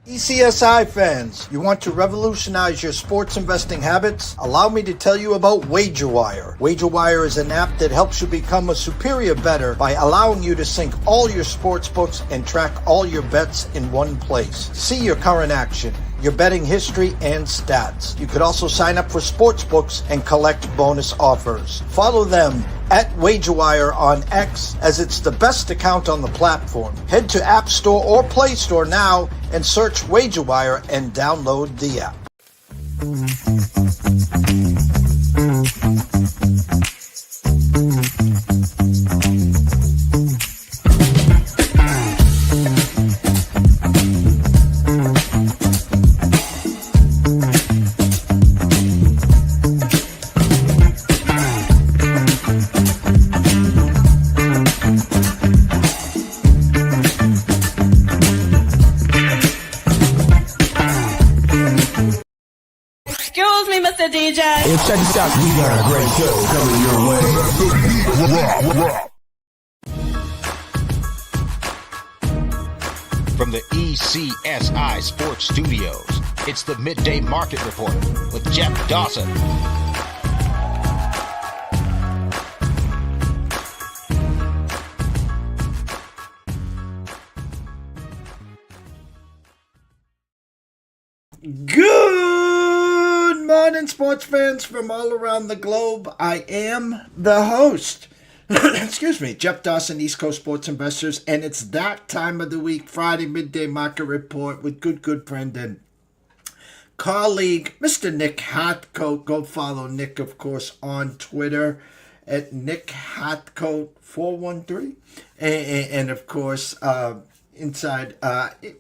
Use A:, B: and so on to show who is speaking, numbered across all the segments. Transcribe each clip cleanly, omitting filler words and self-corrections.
A: ECSI fans, you want to revolutionize your sports investing habits? Allow me to tell you about WagerWire. WagerWire is an app that helps you become a superior bettor by allowing you to sync all your sports books and track all your bets in one place. See your current action, your betting history, and stats. You could also sign up for sports books and collect bonus offers. Follow them at WagerWire on X, as it's the best account on the platform. Head to App Store or Play Store now and search WagerWire and download the app.
B: DJ.
C: Hey, check this out. We got a great show coming your way.
D: From the ECSI Sports Studios, it's the Midday Market Report with Jeff Dawson.
A: Good morning, sports fans from all around the globe. I am the host, excuse me, Jeff Dawson, East Coast Sports Investors, and it's that time of the week, Friday Midday Market Report with good friend and colleague, Mr. Nick Hathcoat. Go follow Nick, of course, on Twitter at Nick Hathcoat 413, and of course, inside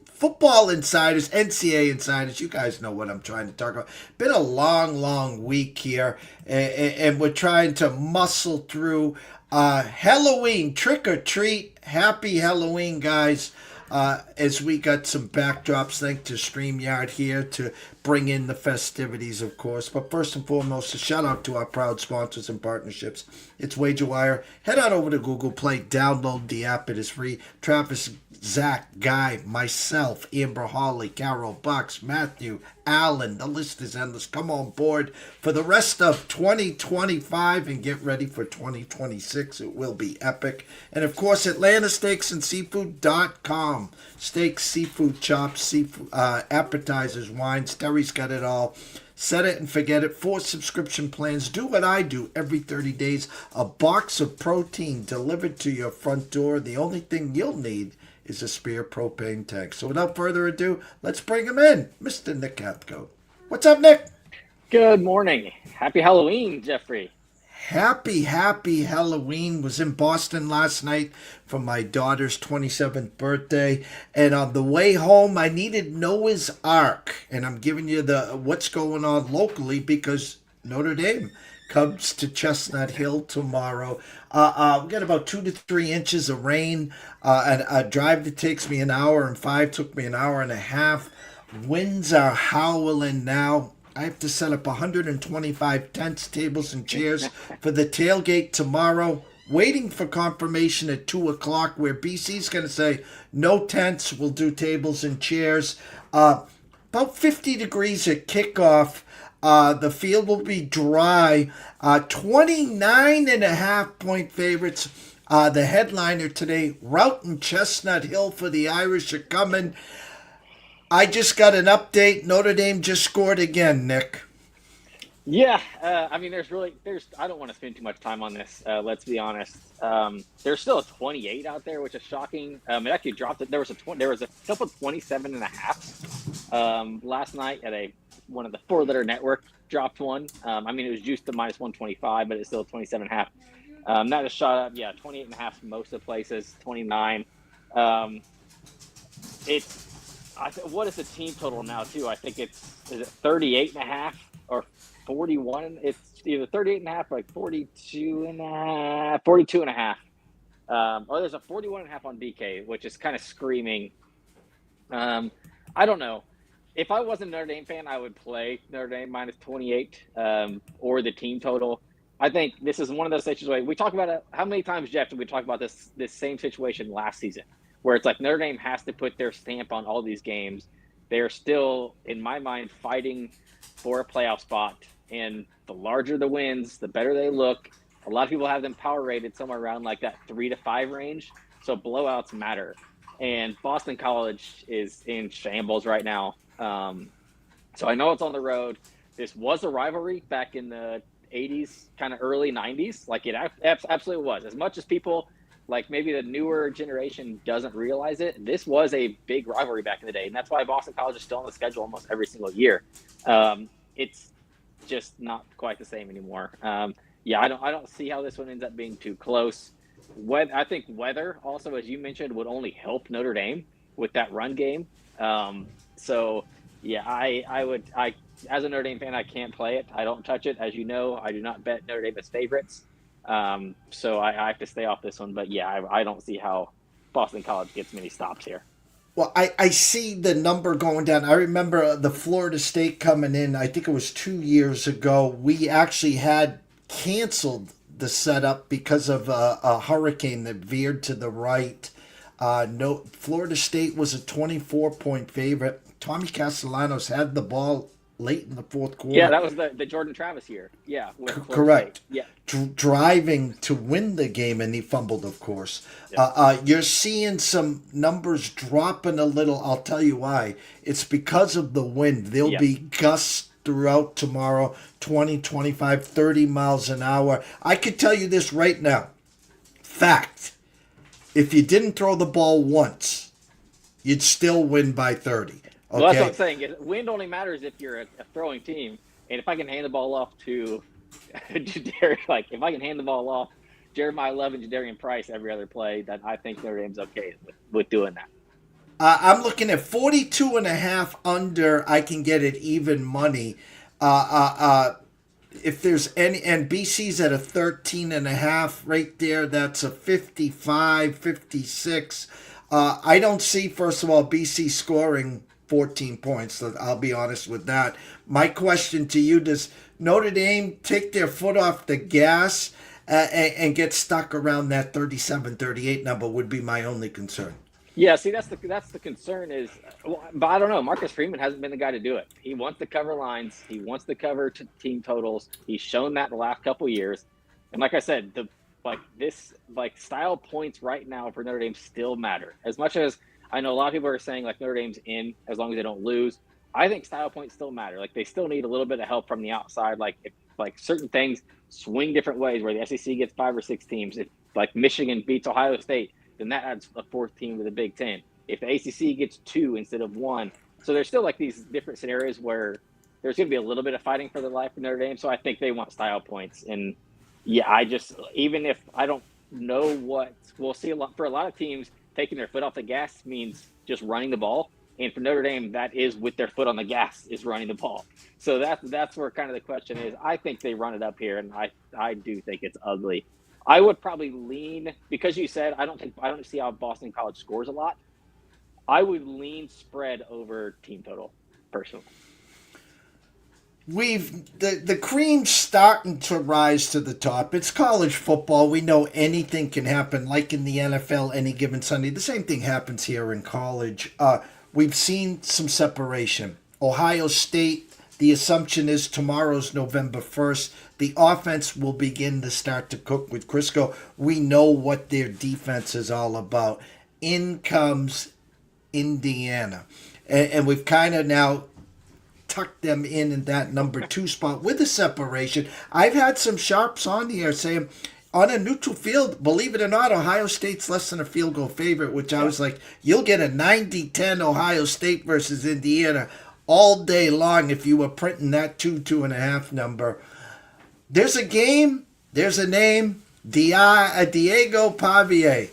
A: Football Insiders, NCAA Insiders, you guys know what I'm trying to talk about. Been a long week here, and we're trying to muscle through Halloween, trick or treat. Happy Halloween, guys, as we got some backdrops, thanks to StreamYard here to bring in the festivities, of course. But first and foremost, a shout out to our proud sponsors and partnerships. It's WagerWire. Head on over to Google Play, download the app. It is free. Travis, Zach, Guy, myself, Amber, Holly, Carol, Bucks, Matthew, Alan, the list is endless. Come on board for the rest of 2025 and get ready for 2026. It will be epic. And of course, AtlantaSteaksAndSeafood.com. Steaks, seafood chops, seafood, appetizers, wines. Terry's got it all. Set it and forget it. 4 subscription plans. Do what I do every 30 days. A box of protein delivered to your front door. The only thing you'll need is a spare propane tank. So without further ado, let's bring him in, Mr. Nick Hathcoat. What's up, Nick?
E: Good morning. Happy Halloween, Jeffrey.
A: Happy Halloween. Was in Boston last night for my daughter's 27th birthday. And on the way home, I needed Noah's Ark. And I'm giving you the what's going on locally because Notre Dame comes to Chestnut Hill tomorrow. We got about 2 to 3 inches of rain. And a drive that takes me an hour and 5 took me an hour and a half. Winds are howling now. I have to set up 125 tents, tables, and chairs for the tailgate tomorrow. Waiting for confirmation at 2 o'clock where BC's going to say no tents, we'll do tables and chairs. About 50 degrees at kickoff. The field will be dry. 29.5-point favorites. The headliner today, Roughton Chestnut Hill for the Irish are coming. I just got an update. Notre Dame just scored again, Nick.
E: Yeah, I mean, there's I don't want to spend too much time on this. Let's be honest. There's still a 28 out there, which is shocking. It actually dropped it. There was a couple 27.5 last night at one of the 4-letter network dropped one. I mean, it was juiced to minus 125, but it's still 27.5. That is shot up. Yeah, 28.5 most of the places. 29. What is the team total now too? I think is it 38.5 or 41? It's either 38.5 or like 42.5. 42.5. There's a 41.5 on DK, which is kind of screaming. I don't know. If I wasn't a Notre Dame fan, I would play Notre Dame minus 28 or the team total. I think this is one of those situations. We talk about it. How many times, Jeff, did we talk about this same situation last season, where it's like Notre Dame has to put their stamp on all these games, they're still, in my mind, fighting for a playoff spot. And the larger the wins, the better they look. A lot of people have them power rated somewhere around like that 3 to 5 range. So blowouts matter. And Boston College is in shambles right now. So I know it's on the road. This was a rivalry back in the 80s, kind of early 90s. Like it absolutely was. As much as people, like maybe the newer generation doesn't realize it, this was a big rivalry back in the day. And that's why Boston College is still on the schedule almost every single year. It's just not quite the same anymore. Yeah, I don't see how this one ends up being too close. I think weather also, as you mentioned, would only help Notre Dame with that run game. So yeah, I as a Notre Dame fan, I can't play it. I don't touch it. As you know, I do not bet Notre Dame as favorites. So I have to stay off this one. But yeah, I don't see how Boston College gets many stops here.
A: Well, I see the number going down. I remember the Florida State coming in, I think it was 2 years ago. We actually had canceled the setup because of a hurricane that veered to the right. No, Florida State was a 24-point favorite. Tommy Castellanos had the ball late in the fourth quarter.
E: Yeah, that was the Jordan Travis year. Yeah,
A: correct.
E: State. Yeah,
A: driving to win the game, and he fumbled, of course. You're seeing some numbers dropping a little. I'll tell you why. It's because of the wind. There'll be gusts throughout tomorrow, 20, 25, 30 miles an hour. I could tell you this right now. Fact. If you didn't throw the ball once, you'd still win by 30. Okay?
E: Well, that's what I'm saying. Wind only matters if you're a throwing team. And if I can hand the ball off to if I can hand the ball off Jeremiah Love and Jadarian Price every other play, then I think Notre Dame's okay with doing that.
A: I'm looking at 42.5 under. I can get it even money. If there's any, and BC's at a 13.5 right there. That's a 55, 56. I don't see, first of all, BC scoring 14 points. So I'll be honest with that. My question to you, does Notre Dame take their foot off the gas and get stuck around that 37, 38 number would be my only concern.
E: Yeah, see, that's the concern is, but I don't know. Marcus Freeman hasn't been the guy to do it. He wants to cover lines. He wants to cover team totals. He's shown that the last couple of years. And like I said, style points right now for Notre Dame still matter. As much as I know a lot of people are saying like Notre Dame's in as long as they don't lose, I think style points still matter. Like they still need a little bit of help from the outside. Like if certain things swing different ways where the SEC gets 5 or 6 teams. If like Michigan beats Ohio State, then that adds a 4th team to the Big Ten. If the ACC gets 2 instead of 1. So there's still like these different scenarios where there's going to be a little bit of fighting for their life in Notre Dame. So I think they want style points. And yeah, even if I don't know what we'll see for a lot of teams, taking their foot off the gas means just running the ball. And for Notre Dame, that is with their foot on the gas is running the ball. So that's where kind of the question is. I think they run it up here, and I do think it's ugly. I would probably lean, because you said I don't see how Boston College scores a lot. I would lean spread over team total, personally.
A: The cream's starting to rise to the top. It's college football. We know anything can happen, like in the NFL any given Sunday. The same thing happens here in college. We've seen some separation. Ohio State, the assumption is tomorrow's November 1st. The offense will begin to start to cook with Crisco. We know what their defense is all about. In comes Indiana. And we've kind of now tucked them in that number 2 spot with a separation. I've had some sharps on here saying, on a neutral field, believe it or not, Ohio State's less than a field goal favorite, which I was like, you'll get a 90-10 Ohio State versus Indiana all day long if you were printing that 2.5 number. There's a game, there's a name, Diego Pavier.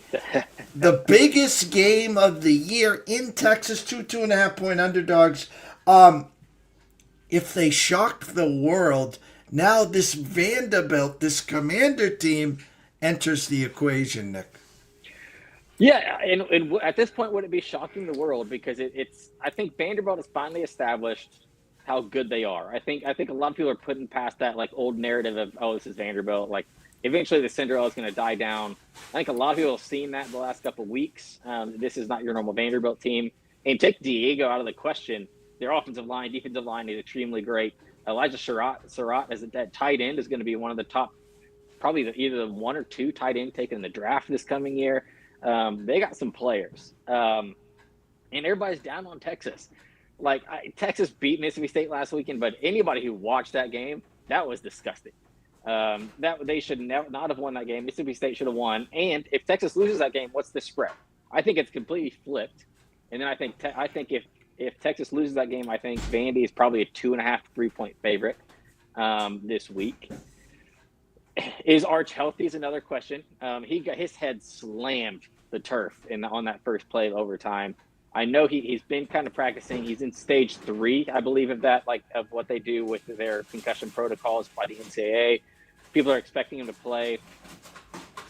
A: The biggest game of the year in Texas, 2.5 point underdogs. If they shocked the world, now this Vanderbilt, this Commander team, enters the equation, Nick.
E: Yeah, and at this point, would it be shocking the world? Because I think Vanderbilt has finally established how good they are. I think a lot of people are putting past that like old narrative of, oh, this is Vanderbilt. Like eventually the Cinderella is going to die down. I think a lot of people have seen that in the last couple of weeks. This is not your normal Vanderbilt team. And take Diego out of the question. Their offensive line, defensive line is extremely great. Elijah Surratt as that tight end is going to be one of the top, probably either the one or two tight end taken in the draft this coming year. They got some players. And everybody's down on Texas. Like, Texas beat Mississippi State last weekend, but anybody who watched that game, that was disgusting. That they should not have won that game. Mississippi State should have won. And if Texas loses that game, what's the spread? I think it's completely flipped. And then I think if Texas loses that game, I think Vandy is probably a 2.5 3-point favorite this week. Is Arch healthy? Is another question. He got his head slammed the turf on that first play of overtime. I know he's been kind of practicing. He's in stage 3, I believe, of that, like of what they do with their concussion protocols by the NCAA. People are expecting him to play.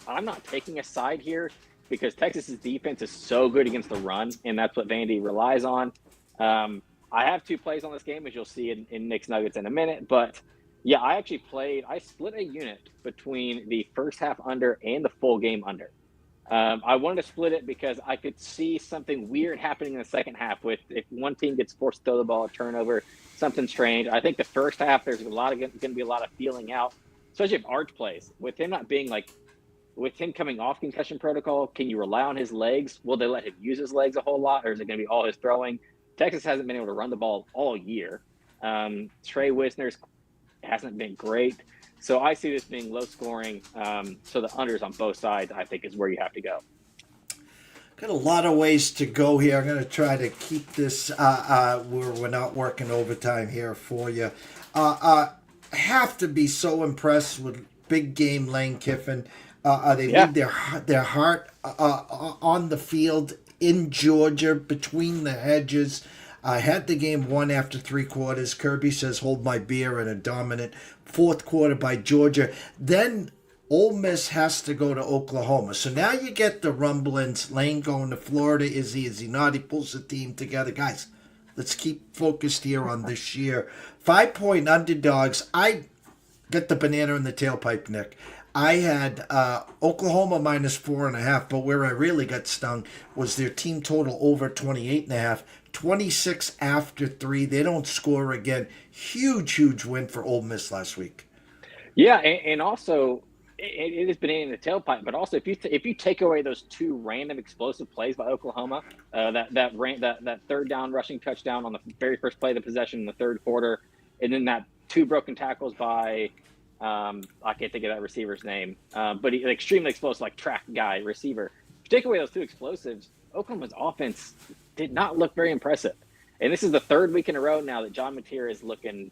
E: I'm not taking a side here because Texas's defense is so good against the run, and that's what Vandy relies on. I have 2 plays on this game, as you'll see in Nick's Nuggets in a minute. But, yeah, I split a unit between the first half under and the full game under. I wanted to split it because I could see something weird happening in the second half if one team gets forced to throw the ball, a turnover, something strange. I think the first half there's going to be a lot of feeling out, especially if Arch plays. With him not being with him coming off concussion protocol, can you rely on his legs? Will they let him use his legs a whole lot, or is it going to be all his throwing? Texas hasn't been able to run the ball all year. Trey Wisner's hasn't been great. So I see this being low scoring. So the unders on both sides, I think, is where you have to go.
A: Got a lot of ways to go here. I'm going to try to keep this where we're not working overtime here for you. I have to be so impressed with big game Lane Kiffin. They leave their heart on the field in Georgia between the hedges. Had the game won after 3 quarters. Kirby says, hold my beer, in a dominant 4th quarter by Georgia. Then Ole Miss has to go to Oklahoma. So now you get the rumblings. Lane going to Florida. Is he not? He pulls the team together. Guys, let's keep focused here on this year. 5-point underdogs. I got the banana in the tailpipe, Nick. I had Oklahoma minus 4.5, but where I really got stung was their team total over 28.5. 26 after 3. They don't score again. Huge win for Ole Miss last week. Yeah,
E: and also it has been in the tailpipe. But also, if you take away those 2 random explosive plays by Oklahoma, that third down rushing touchdown on the very first play of the possession in the 3rd quarter, and then that 2 broken tackles by I can't think of that receiver's name, but he's extremely explosive, like track guy receiver. If you take away those 2 explosives, Oklahoma's offense did not look very impressive. And this is the 3rd week in a row now that John Mateer is looking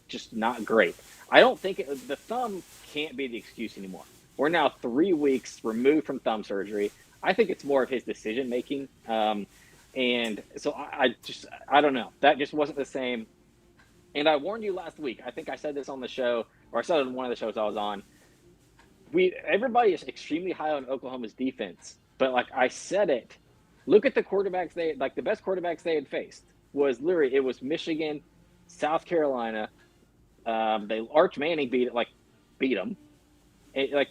E: just not great. I don't think the thumb can't be the excuse anymore. We're now 3 weeks removed from thumb surgery. I think it's more of his decision making. And so I don't know. That just wasn't the same. And I warned you last week. I think I said this on the show, or I said it on one of the shows I was on. Everybody is extremely high on Oklahoma's defense, but like I said it, look at the quarterbacks the best quarterbacks they had faced was literally, it was Michigan, South Carolina. Arch Manning beat them.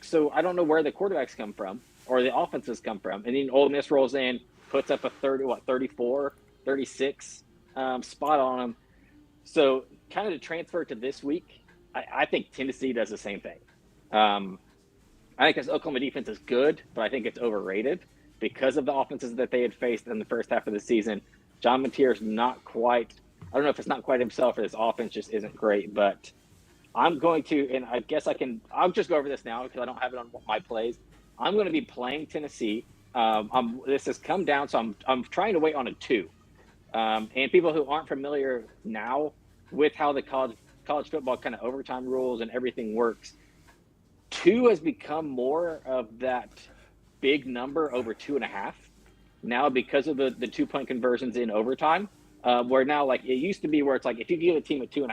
E: So I don't know where the quarterbacks come from or the offenses come from. And then Ole Miss rolls in, puts up a 34, 36 spot on them. So kind of to transfer to this week, I think Tennessee does the same thing. I think this Oklahoma defense is good, but I think it's overrated because of the offenses that they had faced in the first half of the season. John Mateer is not quite – I don't know if it's not quite himself or this offense just isn't great, but I'm going to – and I guess I'll just go over this now because I don't have it on my plays. I'm going to be playing Tennessee. This has come down, so I'm trying to wait on a 2. And people who aren't familiar now with how the college football kind of overtime rules and everything works, 2 has become more of that big number over 2.5 now because of the 2-point conversions in overtime. Where now, like it used to be, where it's like if you give a team a 2.5,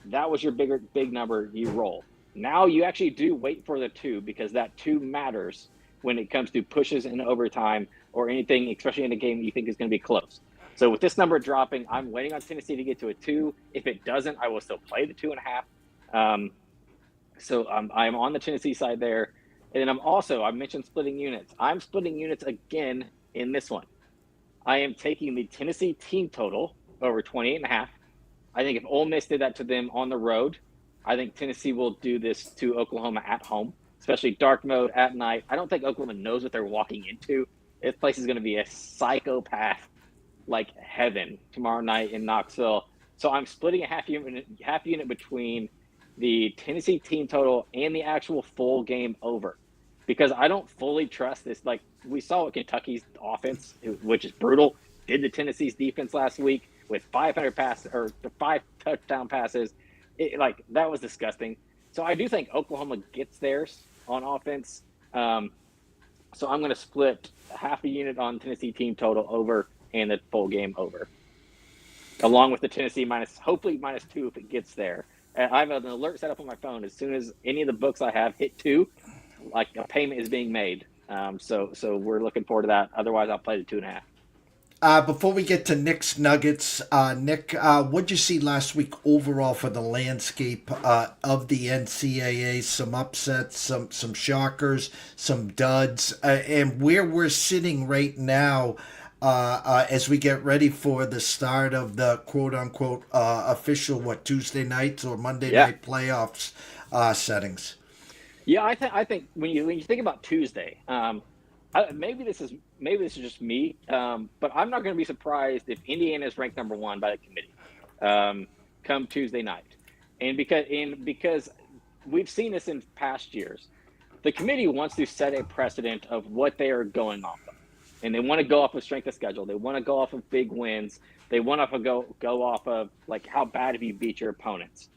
E: that was your big number you roll. Now you actually do wait for the 2 because that 2 matters when it comes to pushes in overtime or anything, especially in a game you think is going to be close. So with this number dropping, I'm waiting on Tennessee to get to a 2. If it doesn't, I will still play the 2.5. So I'm on the Tennessee side there. And then I mentioned splitting units. I'm splitting units again in this one. I am taking the Tennessee team total over 28.5. I think if Ole Miss did that to them on the road, I think Tennessee will do this to Oklahoma at home, especially dark mode at night. I don't think Oklahoma knows what they're walking into. This place is going to be a psychopath like heaven tomorrow night in Knoxville. So I'm splitting a half unit between the Tennessee team total and the actual full game over, because I don't fully trust this. Like we saw what Kentucky's offense, which is brutal, did to Tennessee's defense last week with 500 passes or 5 touchdown passes. Like that was disgusting. So I do think Oklahoma gets theirs on offense. So I'm going to split half a unit on Tennessee team total over and the full game over, along with the Tennessee hopefully -2 if it gets there. And I have an alert set up on my phone. As soon as any of the books I have hit 2, like a payment is being made. So we're looking forward to that. Otherwise, I'll play the 2.5.
A: Before we get to Nick's Nuggets, Nick, what'd you see last week overall for the landscape of the NCAA? Some upsets, some shockers, some duds, and where we're sitting right now as we get ready for the start of the quote-unquote official, Tuesday nights or Monday night playoffs settings.
E: Yeah, I think when you think about Tuesday, maybe this is just me, but I'm not going to be surprised if Indiana is ranked number 1 by the committee come Tuesday night, and because we've seen this in past years, the committee wants to set a precedent of what they are going off of, and they want to go off of strength of schedule. They want to go off of big wins. They want to go off of like how bad have you beat your opponents.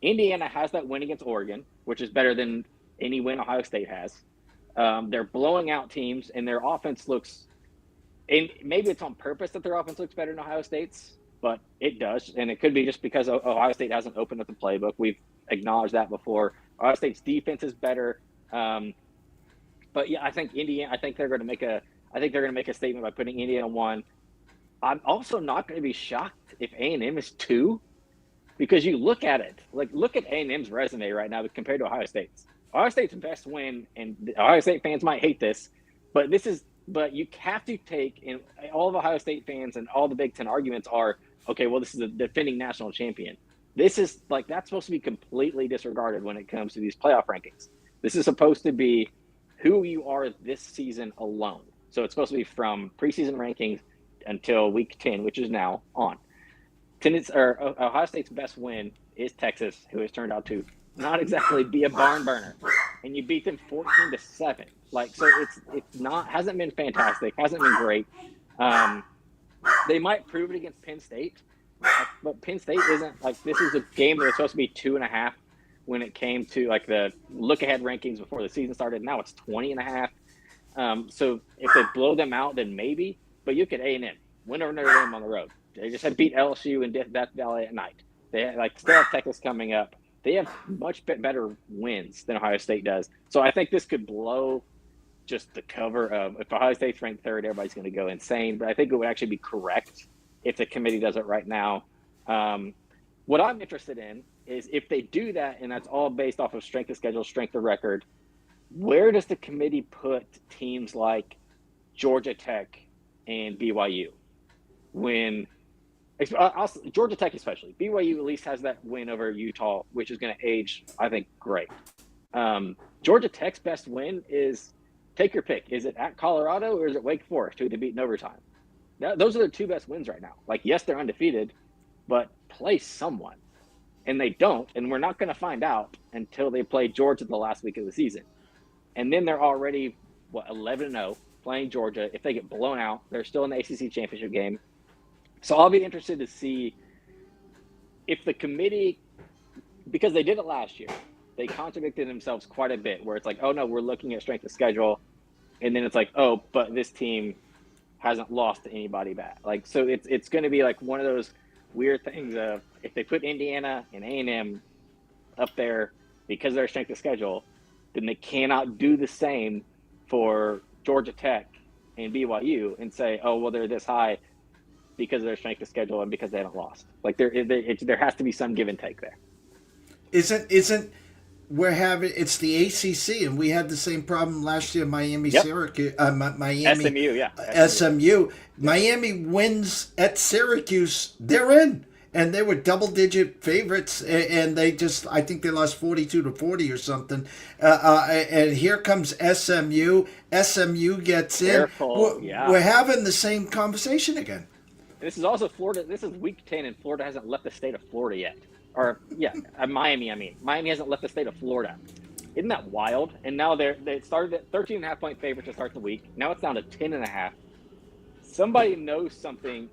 E: Indiana has that win against Oregon, which is better than any win Ohio State has. They're blowing out teams, and their offense looks, and maybe it's on purpose that their offense looks better than Ohio State's, but it does. And it could be just because Ohio State hasn't opened up the playbook. We've acknowledged that before. Ohio State's defense is better. But yeah, I think they're going to make a statement by putting Indiana 1. I'm also not going to be shocked if A&M is 2, because you look at it, look at A&M's resume right now compared to Ohio State's. Ohio State's best win, and Ohio State fans might hate this, but you have to take, and all of Ohio State fans and all the Big Ten arguments are, okay, well, this is a defending national champion. This is that's supposed to be completely disregarded when it comes to these playoff rankings. This is supposed to be who you are this season alone. So it's supposed to be from preseason rankings until week 10, which is now on. Ohio State's best win is Texas, who has turned out to not exactly be a barn burner, and you beat them 14-7. So hasn't been fantastic, hasn't been great. They might prove it against Penn State, but Penn State isn't this is a game that was supposed to be 2.5 when it came to the look ahead rankings before the season started. Now it's 20.5. So if they blow them out, then maybe. But you could A&M win over Notre Dame on the road. They just had beat LSU in Death Valley at night. They still have Texas coming up. They have much better wins than Ohio State does. So I think this could blow just the cover of, if Ohio State's ranked 3rd, everybody's going to go insane. But I think it would actually be correct if the committee does it right now. What I'm interested in is if they do that, and that's all based off of strength of schedule, strength of record, where does the committee put teams like Georgia Tech and BYU? Georgia Tech especially. BYU at least has that win over Utah, which is going to age, I think, great. Georgia Tech's best win is, take your pick. Is it at Colorado or is it Wake Forest, who they beat in overtime? Those are the 2 best wins right now. Yes, they're undefeated, but play someone. And they don't, and we're not going to find out until they play Georgia the last week of the season. And then they're already, 11-0, playing Georgia. If they get blown out, they're still in the ACC championship game. So I'll be interested to see if the committee, because they did it last year, they contradicted themselves quite a bit, where it's oh no, we're looking at strength of schedule, and then it's oh, but this team hasn't lost to anybody bad. So it's going to be one of those weird things of, if they put Indiana and A&M up there because of their strength of schedule, then they cannot do the same for Georgia Tech and BYU and say, oh, well, they're this high because of their strength of schedule and because they haven't lost. There has to be some give and take there.
A: Isn't it's the ACC, and we had the same problem last year. Miami,
E: Yep.
A: Syracuse, Miami,
E: SMU, yeah.
A: SMU. Miami wins at Syracuse, they're in, and they were double-digit favorites, and they just, I think they lost 42-40 or something. And here comes SMU. SMU gets in.
E: Careful, yeah.
A: We're having the same conversation again.
E: This is also Florida. This is week 10, and Florida hasn't left the state of Florida yet. Or, yeah, Miami, I mean. Miami hasn't left the state of Florida. Isn't that wild? And now they started at 13.5-point favorite to start the week. Now it's down to 10.5. Somebody knows something.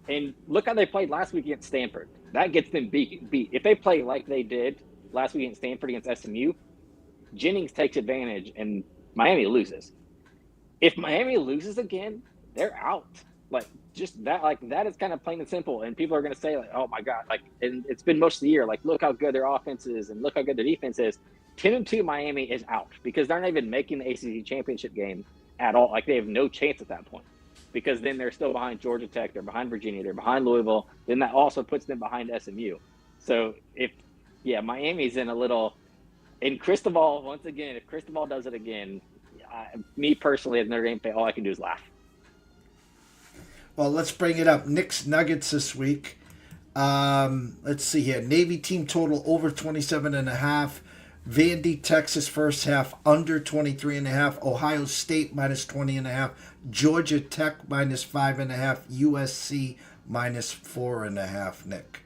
E: And look how they played last week against Stanford. That gets them beat. If they play like they did last week against Stanford against SMU, Jennings takes advantage and Miami loses. If Miami loses again, they're out. Like, just that, like, that is kind of plain and simple. And people are going to say, like, oh my God, like, and it's been most of the year, like, look how good their offense is and look how good their defense is. 10-2 Miami is out because they're not even making the ACC championship game at all. Like, they have no chance at that point because then they're still behind Georgia Tech, they're behind Virginia, they're behind Louisville. Then that also puts them behind SMU. So Miami's in a little, and Cristobal, once again, if Cristobal does it again, me personally as Notre Dame fan, all I can do is laugh.
A: Well, let's bring it up. Knicks Nuggets this week. Let's see here. Navy team total over 27.5. Vandy, Texas first half under 23.5. Ohio State minus 20.5. Georgia Tech minus 5.5. USC minus 4.5. Nick.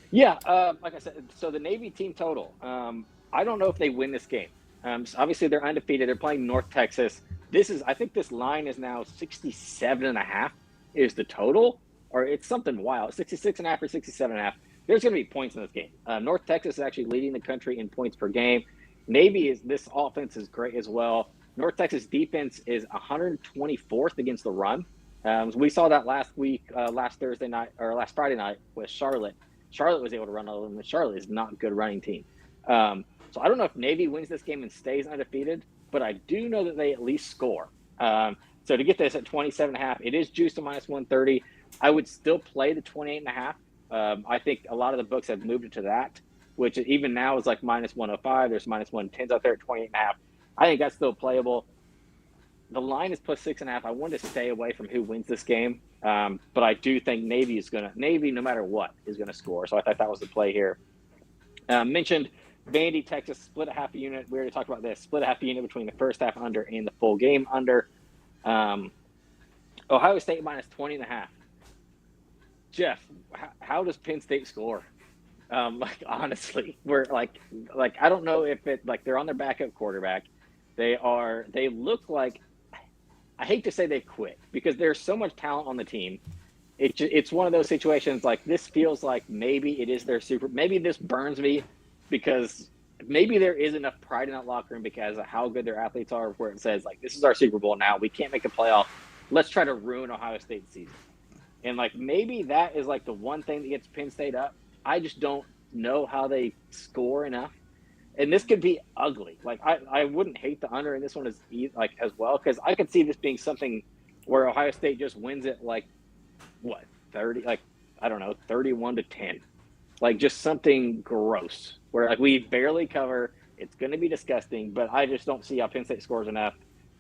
E: Yeah, like I said, so the Navy team total. I don't know if they win this game. So obviously they're undefeated. They're playing North Texas. I think this line is now 67.5 is the total, or it's something wild. 66.5 or 67.5. There's going to be points in this game. North Texas is actually leading the country in points per game. This offense is great as well. North Texas defense is 124th against the run. We saw that last Friday night with Charlotte. Charlotte was able to run all of them. Charlotte is not a good running team. So I don't know if Navy wins this game and stays undefeated, but I do know that they at least score. So to get this at 27.5, it is juiced to minus 130. I would still play the 28.5. I think a lot of the books have moved it to that, which even now is like minus 105. There's minus 110s out there at 28.5. I think that's still playable. The line is plus 6.5. I want to stay away from who wins this game, but I do think Navy, no matter what, is going to score. So I thought that was the play here. Mentioned Vandy, Texas, split a half a unit. We already talked about this. Split a half a unit between the first half under and the full game under. Ohio State minus 20.5. Jeff, how does Penn State score? Honestly, we're like I don't know if they're on their backup quarterback. They look like, I hate to say they quit because there's so much talent on the team. It's one of those situations like this feels like maybe it is their maybe this burns me because maybe there is enough pride in that locker room because of how good their athletes are where it says like, this is our Super Bowl now. We can't make the playoff. Let's try to ruin Ohio State's season. And maybe that is the one thing that gets Penn State up. I just don't know how they score enough. And this could be ugly. I wouldn't hate the under in this one as well because I could see this being something where Ohio State just wins it 30, 31-10. Just something gross where we barely cover. It's going to be disgusting, but I just don't see how Penn State scores enough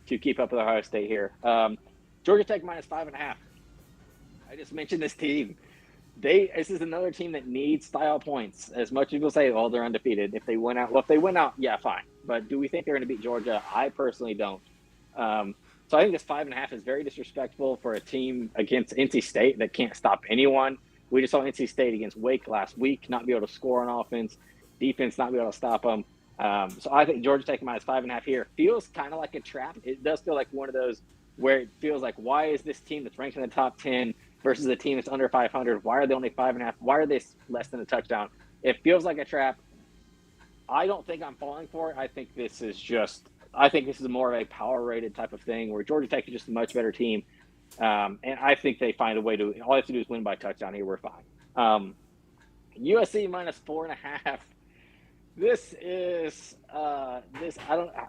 E: to keep up with Ohio State here. Georgia Tech minus 5.5. I just mentioned this team. This is another team that needs style points. As much as people say, oh, they're undefeated. If they win out, yeah, fine. But do we think they're going to beat Georgia? I personally don't. So I think this 5.5 is very disrespectful for a team against NC State that can't stop anyone. We just saw NC State against Wake last week not be able to score on offense, defense not be able to stop them. So I think Georgia Tech minus 5.5 here feels kind of like a trap. It does feel like one of those where it feels like, why is this team that's ranked in the top 10 versus a team that's under 500? Why are they only 5.5? Why are they less than a touchdown? It feels like a trap. I don't think I'm falling for it. I think this is more of a power rated type of thing where Georgia Tech is just a much better team. And I think they find a way to, all you have to do is win by touchdown here. We're fine. USC minus 4.5. This is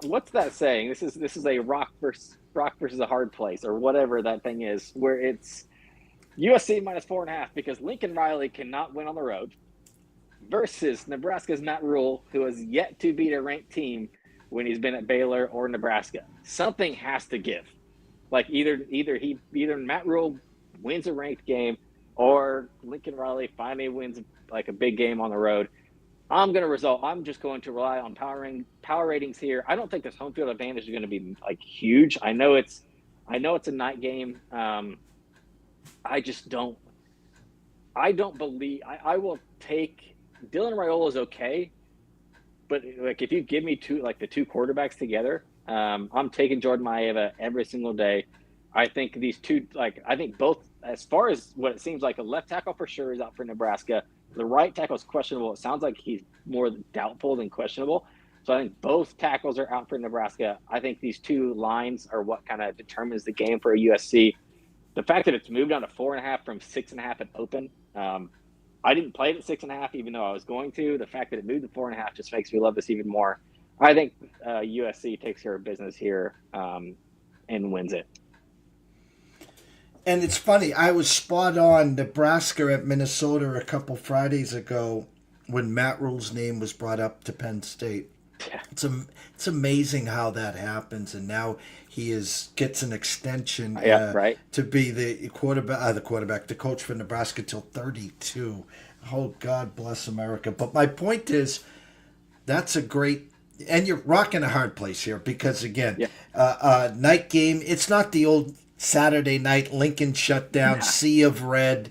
E: what's that saying? This is a rock versus a hard place or whatever that thing is, where it's USC minus 4.5 because Lincoln Riley cannot win on the road. versus Nebraska's Matt Rule, who has yet to beat a ranked team when he's been at Baylor or Nebraska. Something has to give. Like either Matt Rule wins a ranked game or Lincoln Riley finally wins like a big game on the road. I'm just going to rely on power ratings here. I don't think this home field advantage is going to be like huge. I know it's a night game. I just don't. I don't believe. I will take Dylan Raiola is okay, but like if you give me the two quarterbacks together, I'm taking Jordan Maeva every single day. I think these two, I think both, as far as what it seems like, a left tackle for sure is out for Nebraska. The right tackle is questionable. It sounds like he's more doubtful than questionable. So I think both tackles are out for Nebraska. I think these two lines are what kind of determines the game for USC. The fact that it's moved down to 4.5 from 6.5 at open. I didn't play it at 6.5, even though I was going to. The fact that it moved to 4.5 just makes me love this even more. I think USC takes care of business here and wins it.
A: And it's funny, I was spot on Nebraska at Minnesota a couple Fridays ago when Matt Rule's name was brought up to Penn State. It's amazing how that happens, and now he gets an extension to be the coach for Nebraska till 32. Oh, God bless America. But my point is, that's a great, and you're rocking a hard place here because, again, night game, it's not the old Saturday night Lincoln shutdown, sea of red.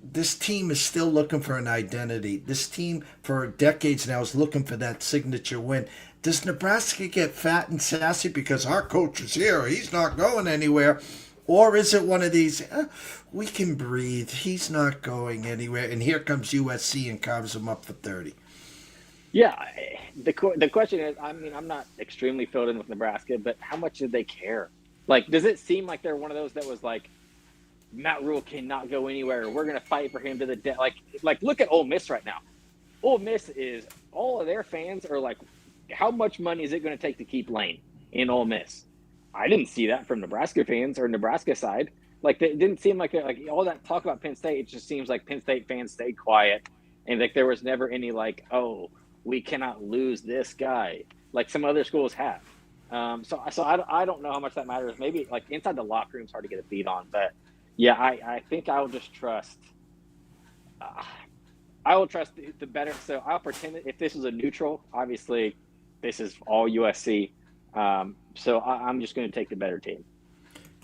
A: This team is still looking for an identity. This team for decades now is looking for that signature win. Does Nebraska get fat and sassy because our coach is here, he's not going anywhere? Or is it one of these, we can breathe, he's not going anywhere, and here comes USC and carves him up for 30?
E: Yeah, the question is, I mean, I'm not extremely filled in with Nebraska, but how much do they care? Like, does it seem like they're one of those that was like, Matt Rule cannot go anywhere, we're going to fight for him to the death? Like, look at Ole Miss right now. Ole Miss is, all of their fans are like, how much money is it going to take to keep Lane in Ole Miss? I didn't see that from Nebraska fans or Nebraska side. Like, it didn't seem like all that talk about Penn State. It just seems like Penn State fans stayed quiet, and like there was never any like, oh, we cannot lose this guy like some other schools have. So I don't know how much that matters. Maybe like inside the locker room, it's hard to get a beat on, but yeah, I think I will just trust. I will trust the better. So I'll pretend that if this is a neutral, obviously this is all USC. So I'm just going to take the better team.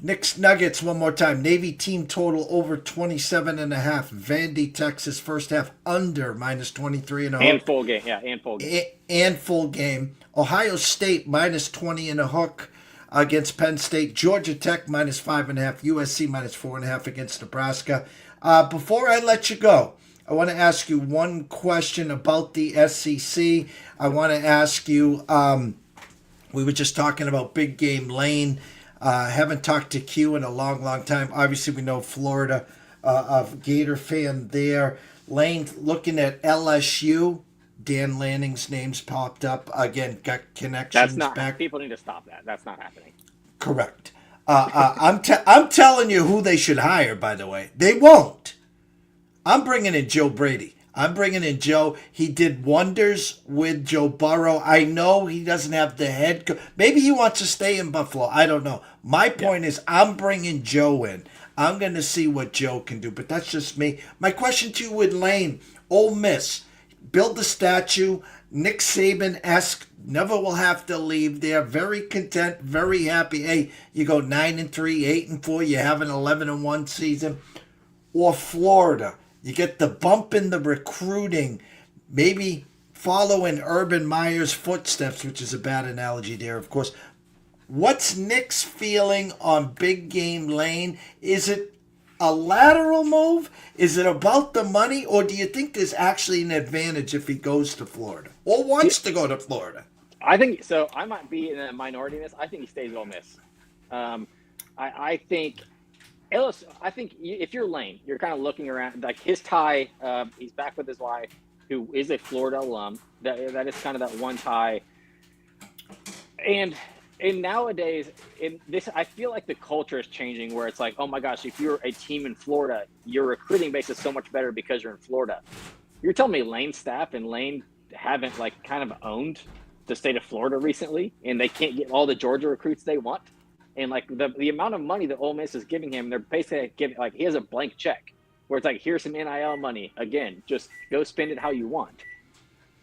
A: Knicks Nuggets one more time. Navy team total over 27.5. Vandy, Texas, first half under minus 23.5.
E: And full game, yeah, and full game.
A: And full game. Ohio State minus 20 and a hook against Penn State. Georgia Tech minus 5.5. USC minus 4.5 against Nebraska. Before I let you go, I want to ask you one question about the SEC. I want to ask you, we were just talking about Big Game Lane. Haven't talked to Q in a long, long time. Obviously, we know Florida, a Gator fan there. Lane, looking at LSU, Dan Lanning's name's popped up. Again, got connections
E: That's not,
A: back.
E: people need to stop that. That's not happening.
A: Correct. I'm telling you who they should hire, by the way. They won't. I'm bringing in Joe Brady. I'm bringing in Joe. He did wonders with Joe Burrow. I know he doesn't have the head. Maybe he wants to stay in Buffalo. I don't know. My point is I'm bringing Joe in. I'm going to see what Joe can do, but that's just me. My question to you with Lane, Ole Miss, build the statue, Nick Saban-esque, never will have to leave there. Very content, very happy. Hey, you go 9-3, 8-4, you have an 11-1 season. Or Florida. You get the bump in the recruiting, maybe follow in Urban Meyer's footsteps, which is a bad analogy there, of course. What's Nick's feeling on Big Game Lane? Is it a lateral move? Is it about the money? Or do you think there's actually an advantage if he goes to Florida or wants to go to Florida?
E: I think so. I might be in a minority in this. I think he stays at Ole Miss. I think if you're Lane, you're kind of looking around, like his tie, he's back with his wife, who is a Florida alum. That is kind of that one tie. And And nowadays, in this, I feel like the culture is changing where it's like, oh my gosh, if you're a team in Florida, your recruiting base is so much better because you're in Florida. You're telling me Lane's staff and Lane haven't like kind of owned the state of Florida recently, and they can't get all the Georgia recruits they want, and like the amount of money that Ole Miss is giving him, they're basically giving like he has a blank check where it's like, here's some NIL money, again, just go spend it how you want.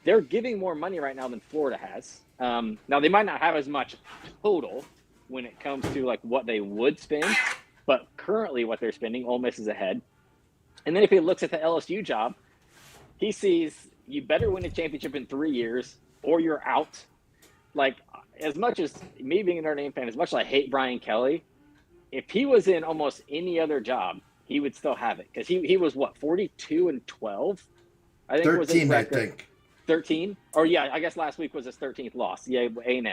E: They're giving more money right now than Florida has. Now they might not have as much total when it comes to like what they would spend, but currently what they're spending, Ole Miss is ahead. And then if he looks at the LSU job, he sees you better win a championship in 3 years or you're out. Like, as much as me being a Notre Dame fan, as much as I hate Brian Kelly, if he was in almost any other job, he would still have it because he was what 42-12. I think
A: 13,
E: it was his record.
A: I think
E: 13, or yeah, I guess last week was his 13th loss. Yeah, A&M.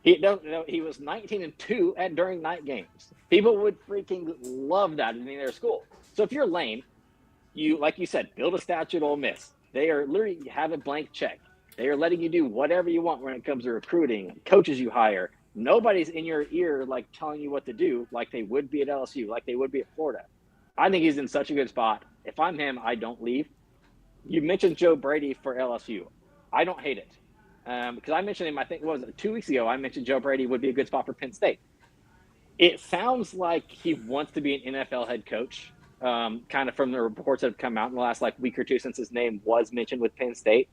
E: He was 19-2 during night games. People would freaking love that in their school. So if you're Lane, you like you said, build a statue at Ole Miss. They are literally have a blank check. They are letting you do whatever you want when it comes to recruiting, coaches you hire. Nobody's in your ear like telling you what to do, like they would be at LSU, like they would be at Florida. I think he's in such a good spot. If I'm him, I don't leave. You mentioned Joe Brady for LSU. I don't hate it because I mentioned him. I think it was 2 weeks ago. I mentioned Joe Brady would be a good spot for Penn State. It sounds like he wants to be an NFL head coach. Kind of from the reports that have come out in the last like week or two since his name was mentioned with Penn State.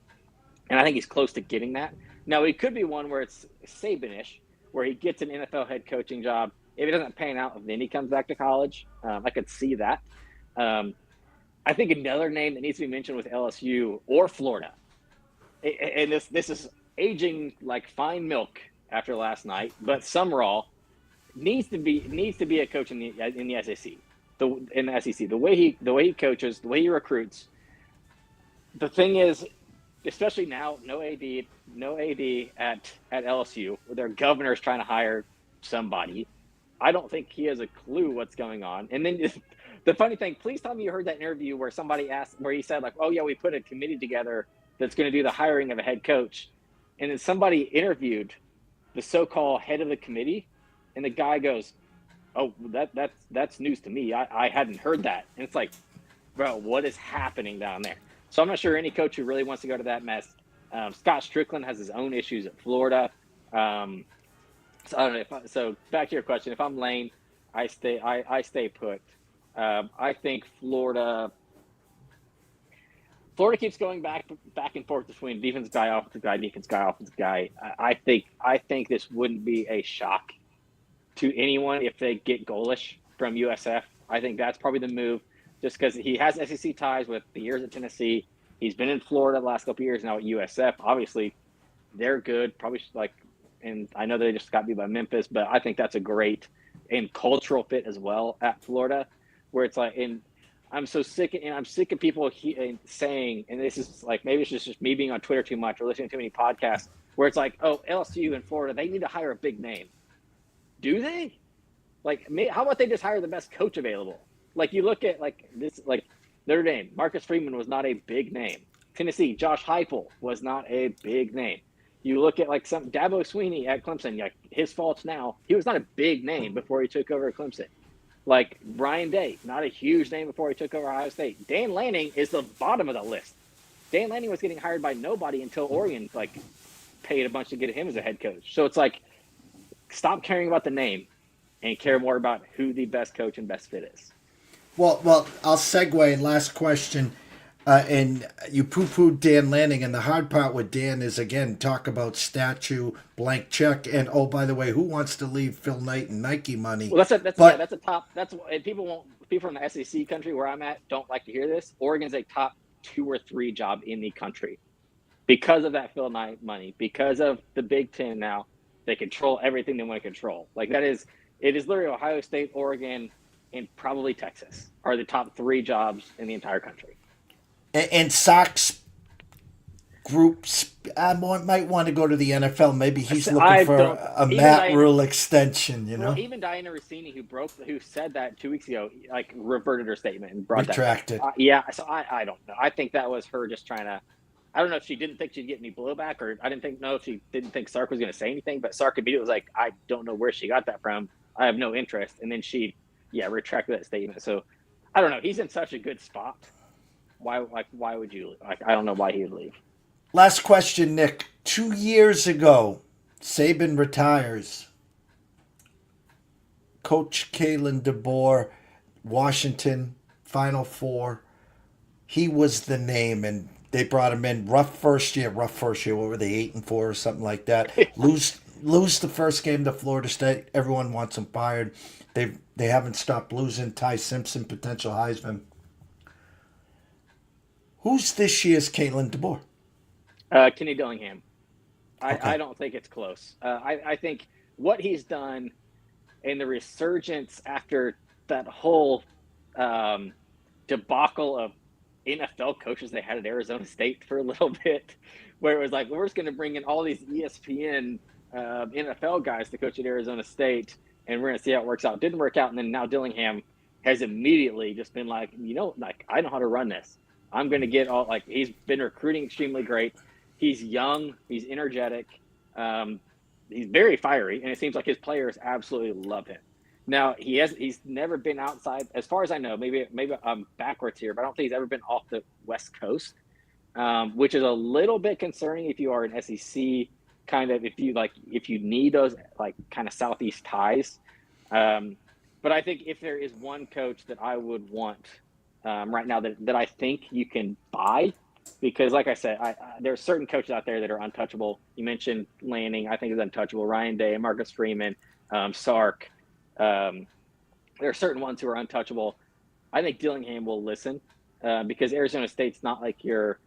E: And I think he's close to getting that. Now, it could be one where it's Saban-ish, where he gets an NFL head coaching job. If it doesn't pan out, then he comes back to college. I could see that. I think another name that needs to be mentioned with LSU or Florida, and this is aging like fine milk after last night, but Summerall needs to be a coach in the SEC. In the SEC, the way he coaches, the way he recruits. The thing is, especially now, no AD at LSU. Their governor's trying to hire somebody. I don't think he has a clue what's going on. And then the funny thing, please tell me you heard that interview where somebody asked, where he said like, oh yeah, we put a committee together that's going to do the hiring of a head coach. And then somebody interviewed the so-called head of the committee, and the guy goes, oh, that's news to me. I hadn't heard that. And it's like, bro, what is happening down there? So I'm not sure any coach who really wants to go to that mess. Scott Strickland has his own issues at Florida. So I don't know. So back to your question, if I'm Lane, I stay put. I think Florida keeps going back and forth between defensive guy, offensive guy. I think this wouldn't be a shock to anyone if they get Golish from USF. I think that's probably the move, just because he has SEC ties with the years at Tennessee. He's been in Florida the last couple of years now at USF. Obviously, they're good. Probably and I know they just got beat by Memphis, but I think that's a great and cultural fit as well at Florida, where it's like, and I'm sick of people saying, and this is like, maybe it's just me being on Twitter too much or listening to too many podcasts, where it's like, oh, LSU and Florida, they need to hire a big name. Do they? Like, how about they just hire the best coach available? Like, you look at like this, like Notre Dame, Marcus Freeman was not a big name. Tennessee, Josh Heupel was not a big name. You look at like some Dabo Sweeney at Clemson, like his faults now. He was not a big name before he took over at Clemson. Like Ryan Day, not a huge name before he took over Ohio State. Dan Lanning is the bottom of the list. Dan Lanning was getting hired by nobody until Oregon like paid a bunch to get him as a head coach. So it's like, stop caring about the name and care more about who the best coach and best fit is.
A: Well, I'll segue. Last question. And you poo-pooed Dan Lanning, and the hard part with Dan is, again, talk about statue, blank check, and, oh, by the way, who wants to leave Phil Knight and Nike money?
E: Well, that's a top. And people from the SEC country where I'm at don't like to hear this. Oregon's a top 2 or 3 job in the country because of that Phil Knight money, because of the Big Ten now. They control everything they want to control. Like it is literally Ohio State, Oregon, and probably Texas are the top 3 jobs in the entire country.
A: And Sox groups might want to go to the NFL. Maybe he's looking for a Matt Rule extension, you know?
E: Well, even Diana Rossini, who said that 2 weeks ago, like reverted her statement and brought
A: retracted.
E: Yeah, so I don't know. I think that was her just trying to I don't know if she didn't think she'd get any blowback, or I didn't know if she didn't think Sark was going to say anything. But Sark immediately was like, I don't know where she got that from. I have no interest. And then she, retracted that statement. So I don't know. He's in such a good spot. Why would you, I don't know why he would leave.
A: Last question, Nick. 2 years ago, Saban retires. Coach Kalen DeBoer, Washington, Final Four. He was the name, and they brought him in. Rough first year. What were they, 8-4 or something like that? Lose the first game to Florida State. Everyone wants him fired. They haven't stopped losing. Ty Simpson, potential Heisman. Who's this year's Caitlin DeBoer?
E: Kenny Dillingham.
A: Okay.
E: I don't think it's close. I think what he's done and the resurgence after that whole debacle of NFL coaches they had at Arizona State for a little bit, where it was like, we're just going to bring in all these ESPN NFL guys to coach at Arizona State, and we're going to see how it works out. It didn't work out, and then now Dillingham has immediately just been like, I know how to run this. I'm going to get all, he's been recruiting extremely great. He's young. He's energetic. He's very fiery, and it seems like his players absolutely love him. Now, he's never been outside, as far as I know. Maybe I'm backwards here, but I don't think he's ever been off the West Coast, which is a little bit concerning if you are an SEC kind of, if you need those kind of Southeast ties. But I think if there is one coach that I would want right now that I think you can buy, because like I said, there are certain coaches out there that are untouchable. You mentioned Lanning, I think is untouchable. Ryan Day, Marcus Freeman, Sark. There are certain ones who are untouchable. I think Dillingham will listen because Arizona State's not like your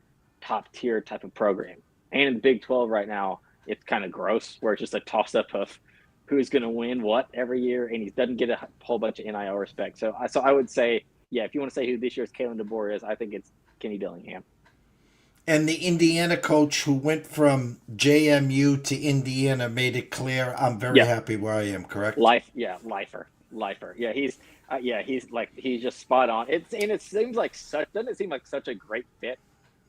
E: top tier type of program. And in the Big 12 right now, it's kind of gross where it's just a toss up of who's going to win what every year. And he doesn't get a whole bunch of NIL respect. So I would say, if you want to say who this year's Kalen DeBoer is, I think it's Kenny Dillingham. And
A: the Indiana coach who went from JMU to Indiana made it clear, I'm very happy where I am, correct?
E: Lifer. Yeah, he's just spot on. It seems like doesn't it seem like such a great fit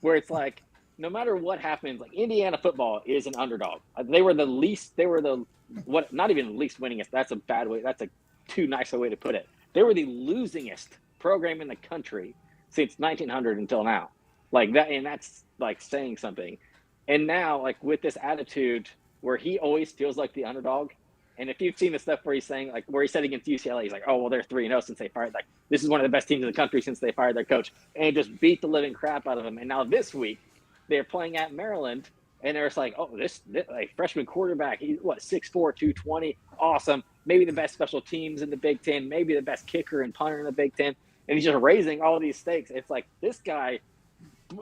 E: where it's like, no matter what happens, like Indiana football is an underdog. Not even the least winningest. That's a bad way. That's a too nice a way to put it. They were the losingest program in the country since 1900 until now. Like that, and that's like saying something. And now, like with this attitude where he always feels like the underdog, and if you've seen the stuff where he's saying, like where he said against UCLA, he's like, oh well, they're 3-0 since they fired. Like this is one of the best teams in the country since they fired their coach, and just beat the living crap out of him. And now this week they're playing at Maryland, and they're just like, oh, this like freshman quarterback, he's 6'4", 220, awesome, maybe the best special teams in the Big Ten, maybe the best kicker and punter in the Big Ten, and he's just raising all these stakes. It's like this guy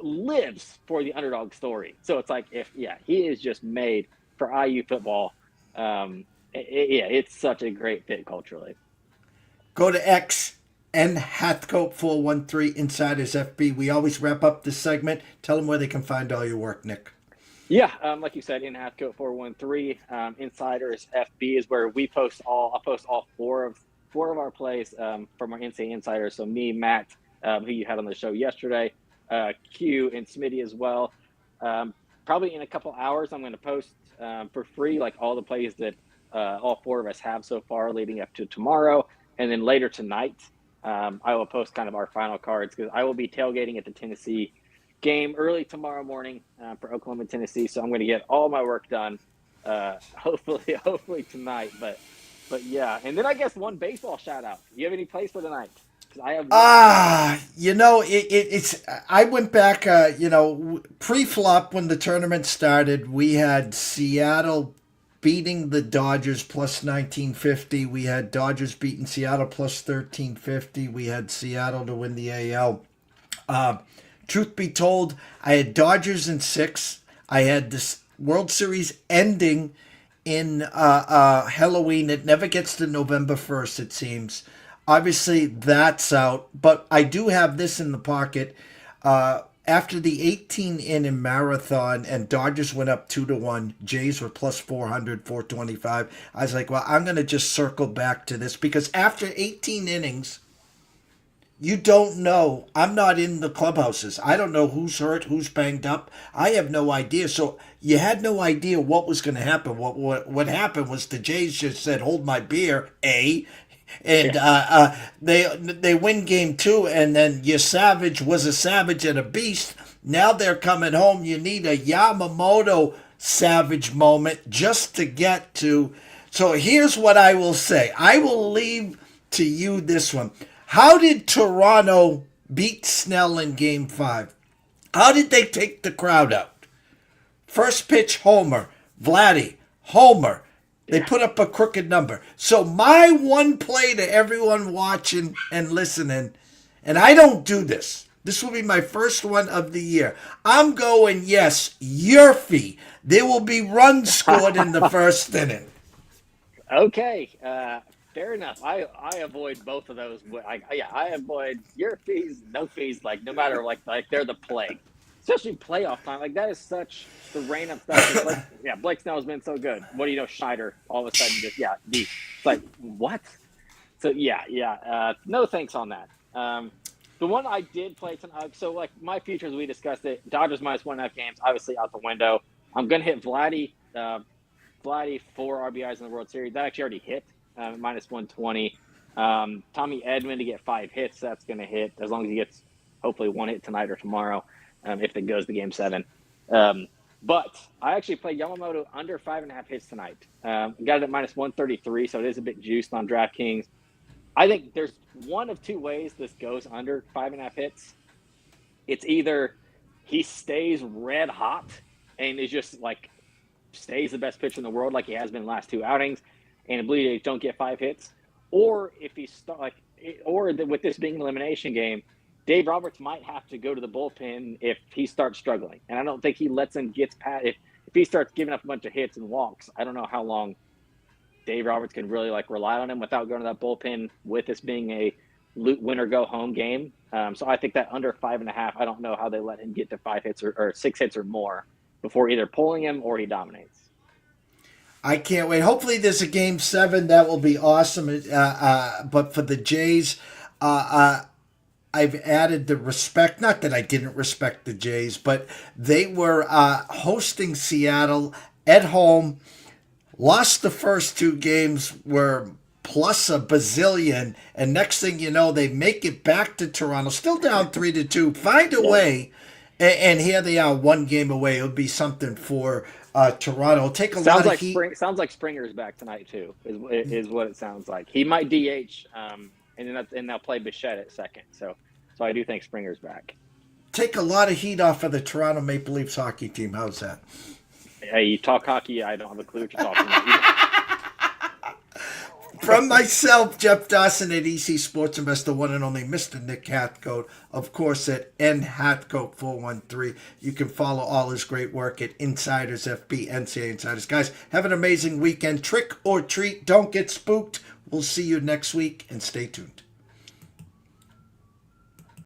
E: lives for the underdog story. So it's like, he is just made for IU football. It's such a great fit culturally.
A: Go to X and Hathcoat 413 Insiders FB. We always wrap up this segment. Tell them where they can find all your work, Nick.
E: Yeah, like you said, in Hathcoat 413 Insiders FB is where I post all four of our plays from our NCAA Insiders. So me, Matt, who you had on the show yesterday, Q and Smitty as well. Probably in a couple hours, I'm going to post for free like all the plays that all four of us have so far leading up to tomorrow. And then later tonight, I will post kind of our final cards because I will be tailgating at the Tennessee game early tomorrow morning for Oklahoma, Tennessee. So I'm going to get all my work done hopefully tonight. But yeah. And then I guess one baseball shout out. Do you have any plays for tonight? I have
A: it's I went back pre-flop when the tournament started. We had Seattle beating the Dodgers plus 1950. We had Dodgers beating Seattle plus 1350. We had Seattle to win the AL. Truth be told, I had Dodgers in 6. I had this World Series ending in Halloween. It never gets to November 1st, it seems. Obviously, that's out, but I do have this in the pocket. After the 18-inning marathon and Dodgers went up 2-1, Jays were plus 400, 425. I was like, well, I'm going to just circle back to this because after 18 innings, You don't know. I'm not in the clubhouses. I don't know who's hurt, who's banged up. I have no idea. So you had no idea what was going to happen. What happened was the Jays just said, "Hold my beer," and they win game two, and then your Savage was a savage and a beast. Now they're coming home. You need a Yamamoto Savage moment just to get to. So here's what I will say. I will leave to you this one. How did Toronto beat Snell in Game 5? How did they take the crowd out? First pitch, homer. Vladdy, homer. They put up a crooked number. So my one play to everyone watching and listening, and I don't do this. This will be my first one of the year. I'm going, yes, Yurfie. There will be runs scored in the first inning.
E: Okay, fair enough. I avoid both of those. I avoid your fees, no fees. Like no matter like they're the plague, especially playoff time. Like that is such the rain of stuff. Blake Snell has been so good. What do you know, Schneider? All of a sudden, just deep. It's like what? So no thanks on that. The one I did play tonight. So like my futures, we discussed it. Dodgers -1.5 games, obviously out the window. I'm gonna hit Vladdy. Vladdy 4 RBIs in the World Series. That actually already hit, -120. Tommy Edman to get 5 hits. That's going to hit as long as he gets hopefully 1 hit tonight or tomorrow if it goes to Game 7. But I actually played Yamamoto under 5.5 hits tonight. Got it at -133, so it is a bit juiced on DraftKings. I think there's one of two ways this goes under 5.5 hits. It's either he stays red hot and is just like stays the best pitcher in the world like he has been the last 2 outings, and the Blue Jays don't get 5 hits, or if he's with this being an elimination game, Dave Roberts might have to go to the bullpen if he starts struggling, and I don't think he lets him get past. If he starts giving up a bunch of hits and walks, I don't know how long Dave Roberts can really rely on him without going to that bullpen with this being a win or go home game. So I think that under 5.5, I don't know how they let him get to 5 hits or 6 hits or more before either pulling him or he dominates.
A: I can't wait. Hopefully there's a Game 7. That will be awesome. But for the Jays, I've added the respect. Not that I didn't respect the Jays, but they were hosting Seattle at home. Lost the first 2 games, were plus a bazillion. And next thing you know, they make it back to Toronto. Still down 3-2. Find a way. And here they are, 1 game away. It would be something for Toronto. It'll take a lot of heat.
E: Sounds like Springer's back tonight too. Is what it sounds like. He might DH, and they'll play Bichette at second. So I do think Springer's back.
A: Take a lot of heat off of the Toronto Maple Leafs hockey team. How's that?
E: Hey, you talk hockey. I don't have a clue what you're talking about.
A: From myself, Jeff Dawson at EC Sports Investor, one and only Mr. Nick Hathcoat, of course at NHathcoat413. You can follow all his great work at Insiders FB, NCAA Insiders. Guys, have an amazing weekend. Trick or treat, don't get spooked. We'll see you next week, and stay tuned.